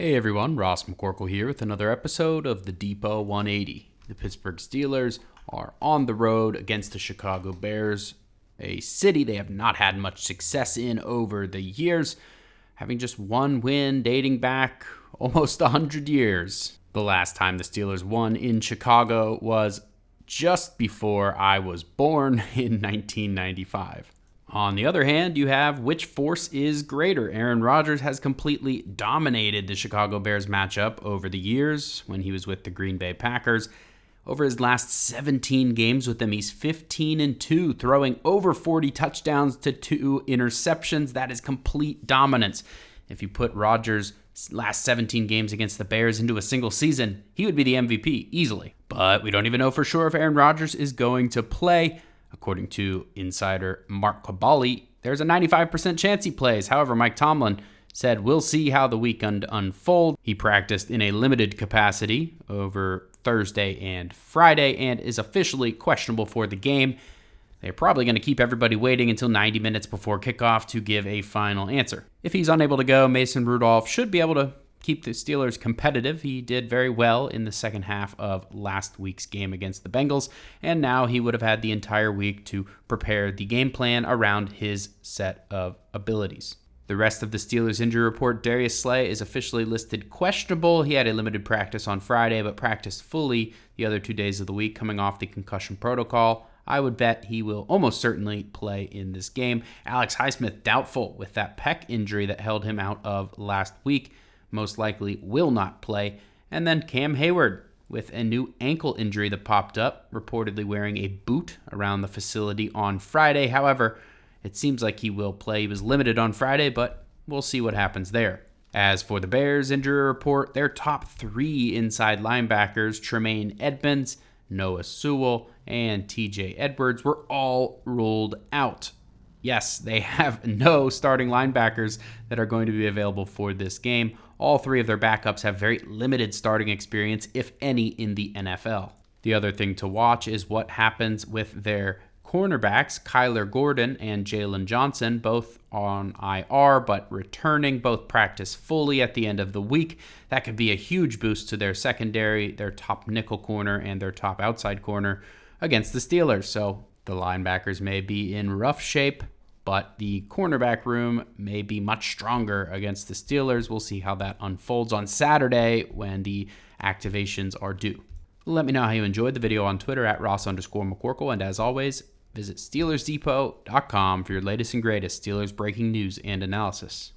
Hey everyone, Ross McCorkle here with another episode of the Depot 180. The Pittsburgh Steelers are on the road against the Chicago Bears, a city they have not had much success in over the years, having just one win dating back almost 100 years. The last time the Steelers won in Chicago was just before I was born in 1995. On the other hand, you have which force is greater. Aaron Rodgers has completely dominated the Chicago Bears matchup over the years when he was with the Green Bay Packers. Over his last 17 games with them, he's 15-2, throwing over 40 touchdowns to 2 interceptions. That is complete dominance. If you put Rodgers' last 17 games against the Bears into a single season, he would be the MVP easily. But we don't even know for sure if Aaron Rodgers is going to play. According to insider Mark Cabali, there's a 95% chance he plays. However, Mike Tomlin said, "We'll see how the weekend unfolds." He practiced in a limited capacity over Thursday and Friday and is officially questionable for the game. They're probably going to keep everybody waiting until 90 minutes before kickoff to give a final answer. If he's unable to go, Mason Rudolph should be able to keep the Steelers competitive. He did very well in the second half of last week's game against the Bengals, and now he would have had the entire week to prepare the game plan around his set of abilities. The rest of the Steelers injury report: Darius Slay is officially listed questionable. He had a limited practice on Friday, but practiced fully the other 2 days of the week coming off the concussion protocol. I would bet he will almost certainly play in this game. Alex Highsmith doubtful with that pec injury that held him out of last week. Most likely will not play. And then Cam Hayward with a new ankle injury that popped up, reportedly wearing a boot around the facility on Friday. However, it seems like he will play. He was limited on Friday, but we'll see what happens there. As for the Bears injury report, their top 3 inside linebackers, Tremaine Edmonds, Noah Sewell, and TJ Edwards, were all ruled out. Yes, they have no starting linebackers that are going to be available for this game. All 3 of their backups have very limited starting experience, if any, in the NFL. The other thing to watch is what happens with their cornerbacks, Kyler Gordon and Jalen Johnson, both on IR but returning, both practice fully at the end of the week. That could be a huge boost to their secondary, their top nickel corner, and their top outside corner against the Steelers. So the linebackers may be in rough shape, but the cornerback room may be much stronger against the Steelers. We'll see how that unfolds on Saturday when the activations are due. Let me know how you enjoyed the video on Twitter at Ross_McCorkle. And as always, visit SteelersDepot.com for your latest and greatest Steelers breaking news and analysis.